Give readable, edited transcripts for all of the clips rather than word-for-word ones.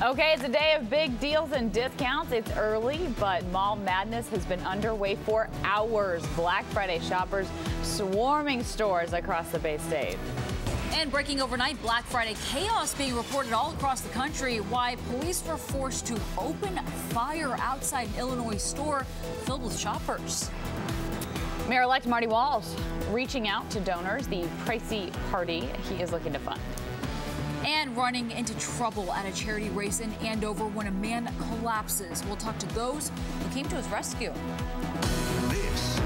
Okay, it's a day of big deals and discounts. It's early, but mall madness has been underway for hours. Black Friday shoppers swarming stores across the Bay State. And breaking overnight, Black Friday chaos being reported all across the country. Why police were forced to open fire outside an Illinois store filled with shoppers. Mayor-elect Marty Walsh reaching out to donors, the pricey party he is looking to fund. And running into trouble at a charity race in Andover when a man collapses. We'll talk to those who came to his rescue. This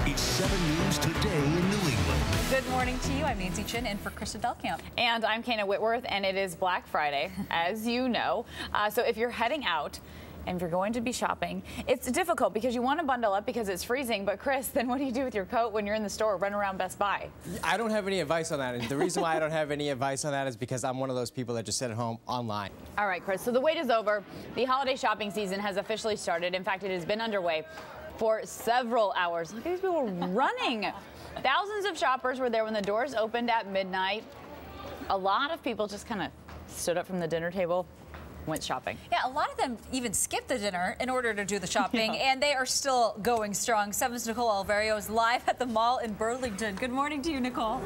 is 7 News Today in New England. Good morning to you. I'm Nancy Chin in for Krista Delkamp. And I'm Kana Whitworth, and it is Black Friday, as you know. So if you're heading out, and if you're going to be shopping, it's difficult because you want to bundle up because it's freezing. But Chris, then what do you do with your coat when you're in the store, run around Best Buy? I don't have any advice on that. And the reason why I don't have any advice on that is because I'm one of those people that just sit at home online. All right, Chris, so the wait is over. The holiday shopping season has officially started. In fact, it has been underway for several hours. Look at these people running. Thousands of shoppers were there when the doors opened at midnight. A lot of people just kind of stood up from the dinner table, went shopping. Yeah, a lot of them even skipped the dinner in order to do the shopping, and they are still going strong. 7's Nicole Alvario is live at the mall in Burlington. Good morning to you, Nicole.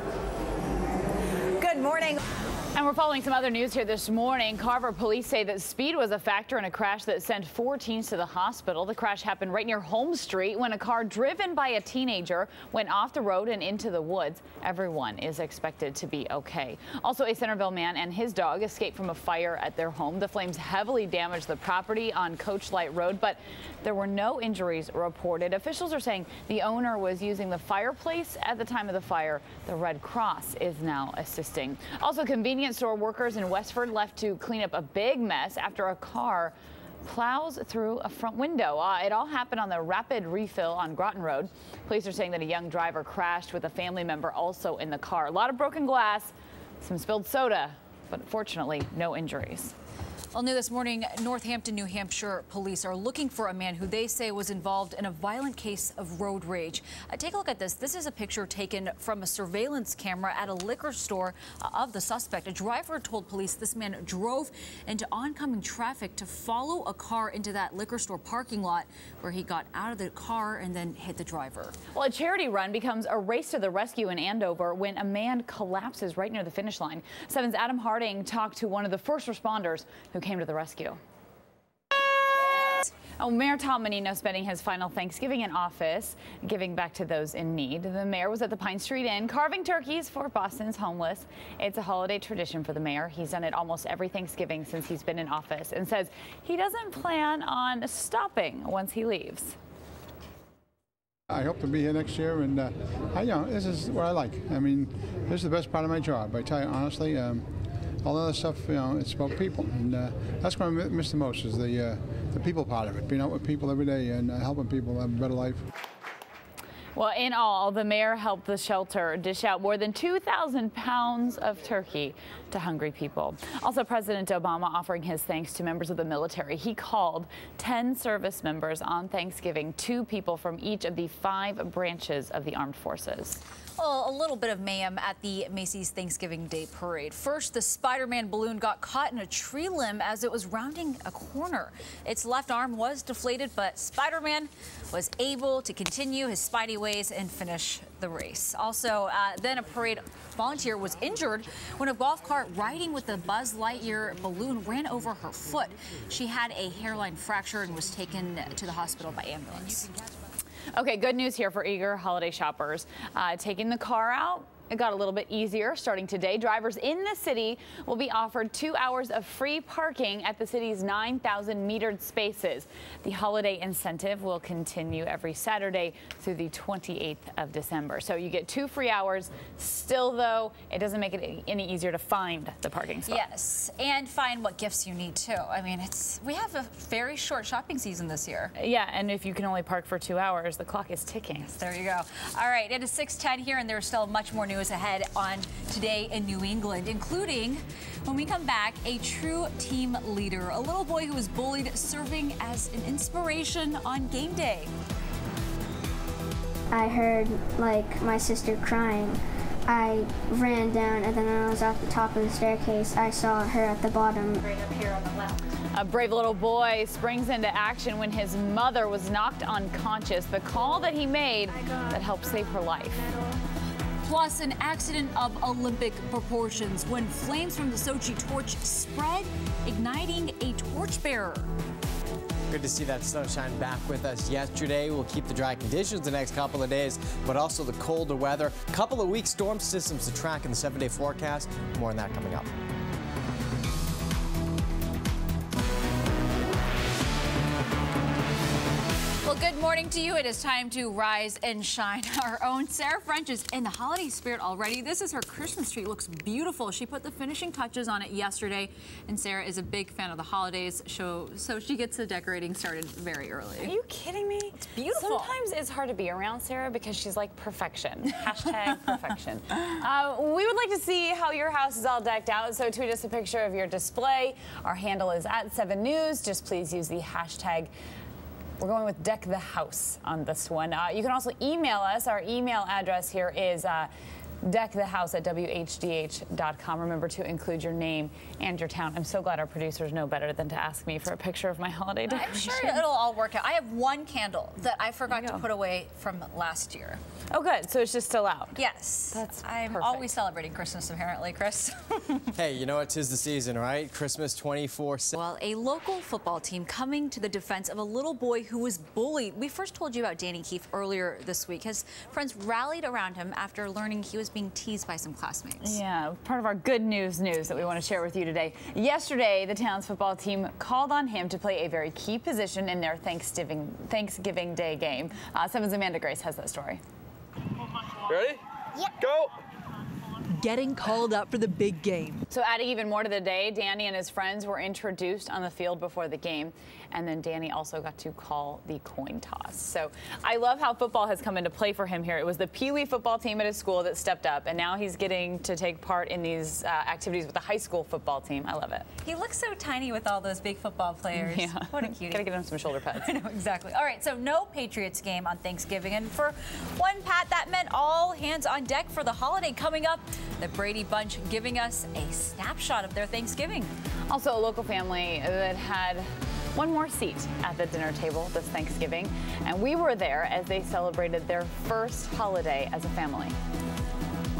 Good morning. And we're following some other news here this morning. Carver police say that speed was a factor in a crash that sent 4 teens to the hospital. The crash happened right near Holmes Street when a car driven by a teenager went off the road and into the woods. Everyone is expected to be okay. Also, a Centerville man and his dog escaped from a fire at their home. The flames heavily damaged the property on Coach Light Road, but there were no injuries reported. Officials are saying the owner was using the fireplace at the time of the fire. The Red Cross is now assisting. Also, convenience store workers in Westford left to clean up a big mess after a car plows through a front window. It all happened on the Rapid Refill on Groton Road. Police are saying that a young driver crashed with a family member also in the car. A lot of broken glass, some spilled soda, but fortunately no injuries. Well, new this morning, Northampton, New Hampshire police are looking for a man who they say was involved in a violent case of road rage. Take a look at this. This is a picture taken from a surveillance camera at a liquor store of the suspect. A driver told police this man drove into oncoming traffic to follow a car into that liquor store parking lot where he got out of the car and then hit the driver. Well, a charity run becomes a race to the rescue in Andover when a man collapses right near the finish line. 7's Adam Harding talked to one of the first responders who came to the rescue. Mayor Tom Menino spending his final Thanksgiving in office, giving back to those in need. The mayor was at the Pine Street Inn carving turkeys for Boston's homeless. It's a holiday tradition for the mayor. He's done it almost every Thanksgiving since he's been in office and says he doesn't plan on stopping once he leaves. I hope to be here next year, and this is what I like. I mean, this is the best part of my job. I tell you honestly. All the other stuff, it's about people, and that's what I miss the most is the people part of it. Being out with people every day and helping people have a better life. Well, in all, the mayor helped the shelter dish out more than 2,000 pounds of turkey to hungry people. Also, President Obama offering his thanks to members of the military. He called 10 service members on Thanksgiving, 2 people from each of the 5 branches of the armed forces. Well, a little bit of mayhem at the Macy's Thanksgiving Day Parade. First, the Spider-Man balloon got caught in a tree limb as it was rounding a corner. Its left arm was deflated, but Spider-Man was able to continue his Spidey ways and finish the race. Also, then a parade volunteer was injured when a golf cart riding with the Buzz Lightyear balloon ran over her foot. She had a hairline fracture and was taken to the hospital by ambulance. Okay, good news here for eager holiday shoppers. Taking the car out, it got a little bit easier starting today. Drivers in the city will be offered 2 hours of free parking at the city's 9,000 metered spaces. The holiday incentive will continue every Saturday through the 28th of December. So you get 2 free hours. Still, though, it doesn't make it any easier to find the parking spot. Yes, and find what gifts you need, too. I mean, we have a very short shopping season this year. Yeah, and if you can only park for 2 hours, the clock is ticking. Yes, there you go. All right, it is 6:10 here, and there's still much more news ahead on Today in New England, including when we come back, a true team leader, a little boy who was bullied serving as an inspiration on game day. I heard my sister crying. I ran down, and then when I was at the top of the staircase, I saw her at the bottom. Right up here on the left. A brave little boy springs into action when his mother was knocked unconscious. The call that he made that helped save her life. Plus, an accident of Olympic proportions when flames from the Sochi torch spread, igniting a torchbearer. Good to see that sunshine back with us yesterday. We'll keep the dry conditions the next couple of days, but also the colder weather. Couple of weak storm systems to track in the 7-day forecast. More on that coming up. Well, good morning to you. It is time to rise and shine. Our own Sarah French is in the holiday spirit already. This is her Christmas tree. It looks beautiful. She put the finishing touches on it yesterday, and Sarah is a big fan of the holidays, so she gets the decorating started very early. Are you kidding me? It's beautiful. Sometimes it's hard to be around Sarah because she's like perfection. Hashtag perfection. We would like to see how your house is all decked out, so tweet us a picture of your display. Our handle is @7news. Just please use the hashtag. We're going with Deck the House on this one. You can also email us. Our email address here is deckthehouse@whdh.com. Remember to include your name and your town. I'm so glad our producers know better than to ask me for a picture of my holiday decoration. I'm sure it'll all work out. I have one candle that I forgot to put away from last year. Oh, good. So it's just still out. Yes. I'm perfect. always celebrating Christmas, apparently, Chris. Hey, you know what? 'Tis the season, right? Christmas 24/7. Well, a local football team coming to the defense of a little boy who was bullied. We first told you about Danny Keefe earlier this week. His friends rallied around him after learning he was being teased by some classmates. Yeah, part of our good news that we want to share with you today. Yesterday, the town's football team called on him to play a very key position in their Thanksgiving Day game. 7's Amanda Grace has that story. Ready? Yeah. Go! Getting called up for the big game. So adding even more to the day, Danny and his friends were introduced on the field before the game, and then Danny also got to call the coin toss. So I love how football has come into play for him here. It was the Pee Wee football team at his school that stepped up, and now he's getting to take part in these activities with the high school football team. I love it. He looks so tiny with all those big football players. Yeah. What a cutie. Gotta get him some shoulder pads. I know, exactly. All right, so no Patriots game on Thanksgiving, and for one, Pat, that meant all hands on deck for the holiday coming up. The Brady Bunch giving us a snapshot of their Thanksgiving. Also, a local family that had one more seat at the dinner table this Thanksgiving, and we were there as they celebrated their first holiday as a family.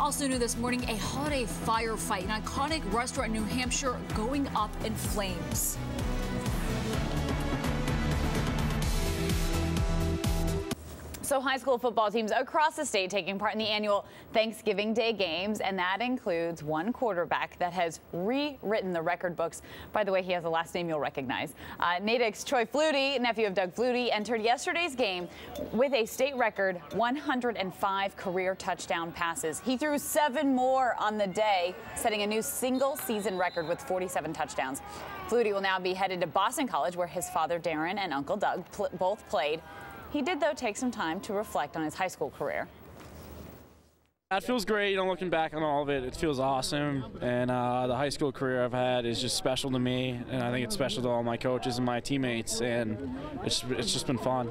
Also new this morning, a holiday firefight, an iconic restaurant in New Hampshire going up in flames. So high school football teams across the state taking part in the annual Thanksgiving Day games, and that includes one quarterback that has rewritten the record books. By the way, he has a last name you'll recognize. Natick's Troy Flutie, nephew of Doug Flutie, entered yesterday's game with a state record 105 career touchdown passes. He threw 7 more on the day, setting a new single-season record with 47 touchdowns. Flutie will now be headed to Boston College, where his father Darren and Uncle Doug both played. He did, though, take some time to reflect on his high school career. That feels great, you know, looking back on all of it. It feels awesome, and the high school career I've had is just special to me, and I think it's special to all my coaches and my teammates, and it's just been fun.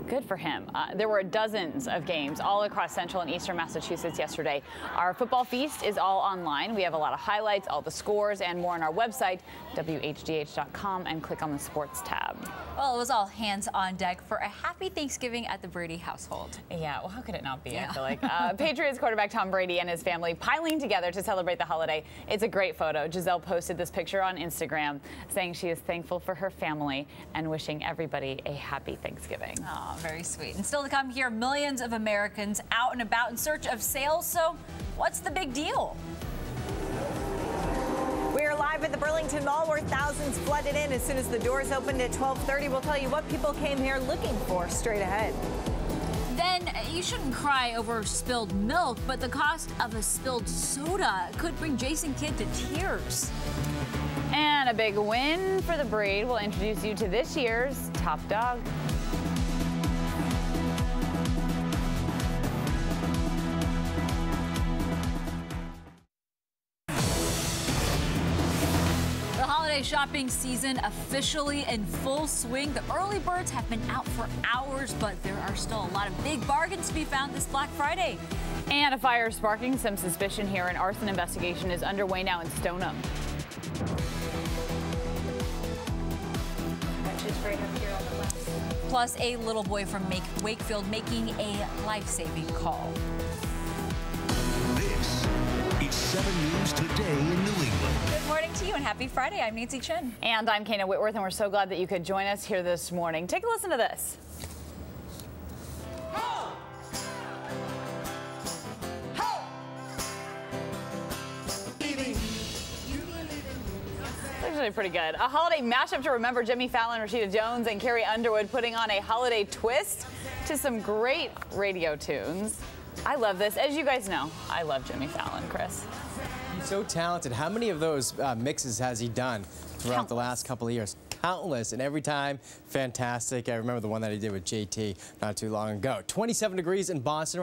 Good for him. There were dozens of games all across central and eastern Massachusetts yesterday. Our football feast is all online. We have a lot of highlights, all the scores, and more on our website, whdh.com, and click on the sports tab. Well, it was all hands on deck for a happy Thanksgiving at the Brady household. Yeah, well, how could it not be? Yeah. I feel like Patriots quarterback Tom Brady and his family piling together to celebrate the holiday. It's a great photo. Giselle posted this picture on Instagram, saying she is thankful for her family and wishing everybody a happy Thanksgiving. Oh, very sweet. And still to come here, millions of Americans out and about in search of sales. So what's the big deal? We are live at the Burlington Mall where thousands flooded in as soon as the doors opened at 12:30. We'll tell you what people came here looking for straight ahead. Then you shouldn't cry over spilled milk, but the cost of a spilled soda could bring Jason Kidd to tears. And a big win for the breed. We'll introduce you to this year's top dog. Shopping season officially in full swing. The early birds have been out for hours, but there are still a lot of big bargains to be found this Black Friday. And a fire sparking some suspicion here. An arson investigation is underway now in Stoneham. Plus, a little boy from Wakefield making a life-saving call. This is 7 News Today in New England. Good morning to you and happy Friday. I'm Nancy Chin. And I'm Kana Whitworth, and we're so glad that you could join us here this morning. Take a listen to this. Actually pretty good. A holiday mashup to remember Jimmy Fallon, Rashida Jones, and Carrie Underwood putting on a holiday twist to some great radio tunes. I love this. As you guys know, I love Jimmy Fallon, Chris. He's so talented. How many of those mixes has he done throughout the last couple of years? Countless, and every time, fantastic. I remember the one that he did with JT not too long ago. 27 degrees in Boston.